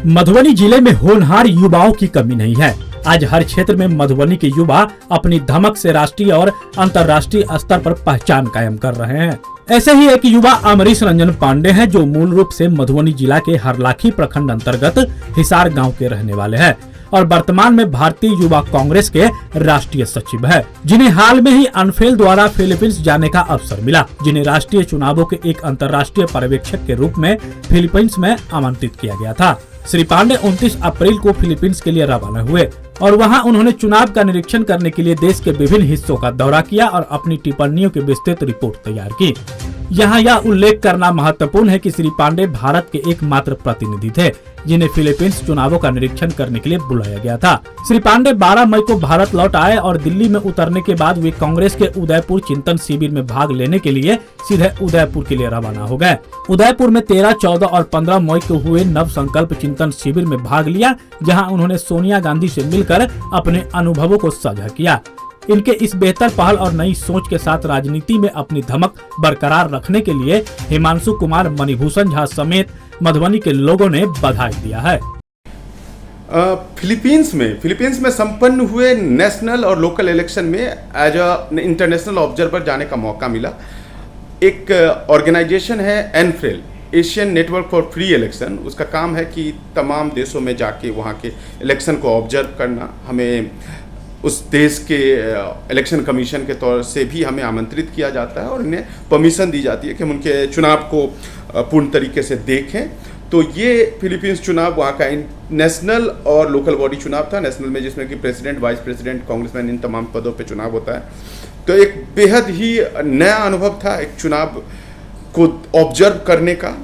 मधुबनी जिले में होनहार युवाओं की कमी नहीं है। आज हर क्षेत्र में मधुबनी के युवा अपनी धमक से राष्ट्रीय और अंतर्राष्ट्रीय स्तर पर पहचान कायम कर रहे हैं। ऐसे ही एक युवा अमरीश रंजन पांडे हैं, जो मूल रूप से मधुबनी जिला के हरलाखी प्रखंड अंतर्गत हिसार गांव के रहने वाले हैं और वर्तमान में भारतीय युवा कांग्रेस के राष्ट्रीय सचिव है, जिन्हें हाल में ही अनफेल द्वारा फिलीपींस जाने का अवसर मिला, जिन्हें राष्ट्रीय चुनावों के एक अंतर्राष्ट्रीय पर्यवेक्षक के रूप में फिलीपींस में आमंत्रित किया गया था। श्री पांडे 29 अप्रैल को फिलीपींस के लिए रवाना हुए और वहां उन्होंने चुनाव का निरीक्षण करने के लिए देश के विभिन्न हिस्सों का दौरा किया और अपनी टिप्पणियों की विस्तृत रिपोर्ट तैयार की। यहाँ यह उल्लेख करना महत्वपूर्ण है कि श्री पांडे भारत के एकमात्र प्रतिनिधि थे जिन्हें फिलीपींस चुनावों का निरीक्षण करने के लिए बुलाया गया था। श्री पांडे 12 मई को भारत लौट आए और दिल्ली में उतरने के बाद वे कांग्रेस के उदयपुर चिंतन शिविर में भाग लेने के लिए सीधे उदयपुर के लिए रवाना हो गए। उदयपुर में 13, 14 और 15 मई को हुए नव संकल्प चिंतन शिविर में भाग लिया, जहाँ उन्होंने सोनिया गांधी से मिलकर अपने अनुभवों को साझा किया। इनके इस बेहतर पहल और नई सोच के साथ राजनीति में अपनी धमक बरकरार रखने के लिए हिमांशु कुमार, मणिभूषण झा समेत मधुबनी के लोगों ने बधाई दिया है। फिलीपींस में संपन्न हुए नेशनल और लोकल इलेक्शन में एज अ इंटरनेशनल ऑब्जर्वर जाने का मौका मिला। एक ऑर्गेनाइजेशन है ANFREL, Asian network for free election. उसका काम है कि तमाम देशों में जाके वहाँ के इलेक्शन को ऑब्जर्व करना। हमें उस देश के इलेक्शन कमीशन के तौर से भी हमें आमंत्रित किया जाता है और इन्हें परमिशन दी जाती है कि हम उनके चुनाव को पूर्ण तरीके से देखें। तो ये फिलीपींस चुनाव वहाँ का नेशनल और लोकल बॉडी चुनाव था। नेशनल में जिसमें कि प्रेसिडेंट, वाइस प्रेसिडेंट, कांग्रेसमैन, इन तमाम पदों पे चुनाव होता है। तो एक बेहद ही नया अनुभव था एक चुनाव को ऑब्जर्व करने का।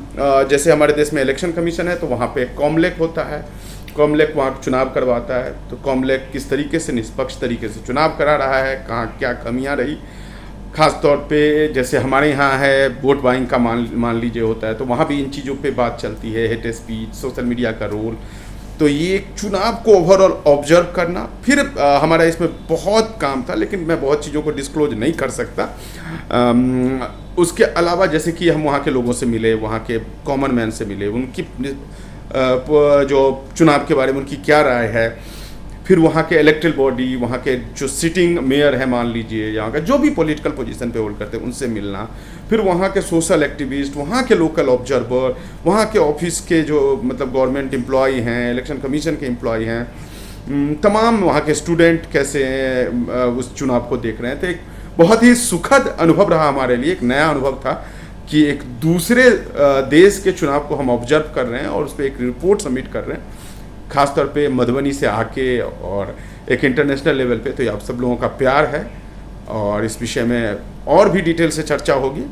जैसे हमारे देश में इलेक्शन कमीशन है तो वहाँ पे कॉमलेक होता है, कॉमलेक वहाँ चुनाव करवाता है। तो कॉमलेक किस तरीके से निष्पक्ष तरीके से चुनाव करा रहा है, कहाँ क्या कमियाँ रही, खास तौर पे जैसे हमारे यहाँ है वोट बाइंग का मान लीजिए होता है, तो वहाँ भी इन चीज़ों पे बात चलती है, हेट स्पीच, सोशल मीडिया का रोल। तो ये एक चुनाव को ओवरऑल ऑब्जर्व करना। फिर हमारा इसमें बहुत काम था, लेकिन मैं बहुत चीज़ों को डिस्क्लोज नहीं कर सकता। उसके अलावा जैसे कि हम वहाँ के लोगों से मिले, वहाँ के कॉमन मैन से मिले, उनकी जो चुनाव के बारे में उनकी क्या राय है। फिर वहाँ के इलेक्टोरल बॉडी, वहाँ के जो सिटिंग मेयर है मान लीजिए, यहाँ का जो भी पॉलिटिकल पोजीशन पे होल्ड करते हैं उनसे मिलना। फिर वहाँ के सोशल एक्टिविस्ट, वहाँ के लोकल ऑब्जर्वर, वहाँ के ऑफिस के जो मतलब गवर्नमेंट एम्प्लॉय हैं, इलेक्शन कमीशन के एम्प्लॉय हैं, तमाम वहाँ के स्टूडेंट कैसे उस चुनाव को देख रहे हैं। तो एक बहुत ही सुखद अनुभव रहा हमारे लिए, एक नया अनुभव था कि एक दूसरे देश के चुनाव को हम ऑब्जर्व कर रहे हैं और उस पर एक रिपोर्ट सबमिट कर रहे हैं, खासतौर पे मधुबनी से आके और एक इंटरनेशनल लेवल पे। तो ये आप सब लोगों का प्यार है और इस विषय में और भी डिटेल से चर्चा होगी।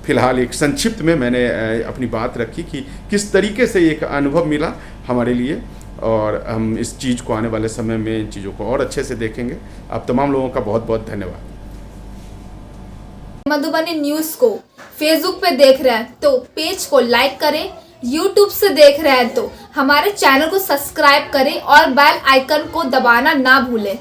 फिलहाल एक संक्षिप्त में मैंने अपनी बात रखी कि किस तरीके से एक अनुभव मिला हमारे लिए और हम इस चीज़ को आने वाले समय में इन चीज़ों को और अच्छे से देखेंगे। आप तमाम लोगों का बहुत बहुत धन्यवाद। मधुबनी न्यूज को फेसबुक पे देख रहे हैं तो पेज को लाइक करें, यूट्यूब से देख रहे हैं तो हमारे चैनल को सब्सक्राइब करें और बेल आइकन को दबाना ना भूलें।